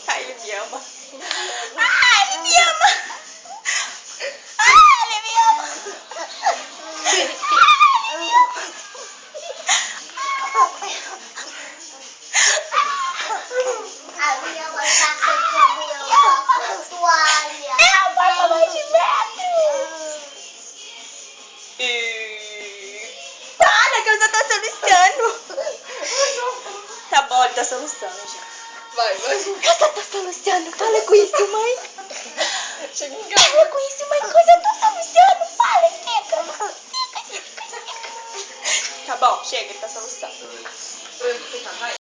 Ai, ele me ama. Ai, ele me ama. Ai, ele me ama. A minha mãe tá com a toalha. É a mamãe de medo. Para, que eu já tô solucionando. Tá bom, ele tá solucionando já. Vai. Eu já tô solucionando. Fala com isso, mãe. Chega em Fala com isso, mãe. Que eu já tô solucionando. Fala, seca. Tá bom, chega, ele tá solucionando. casa.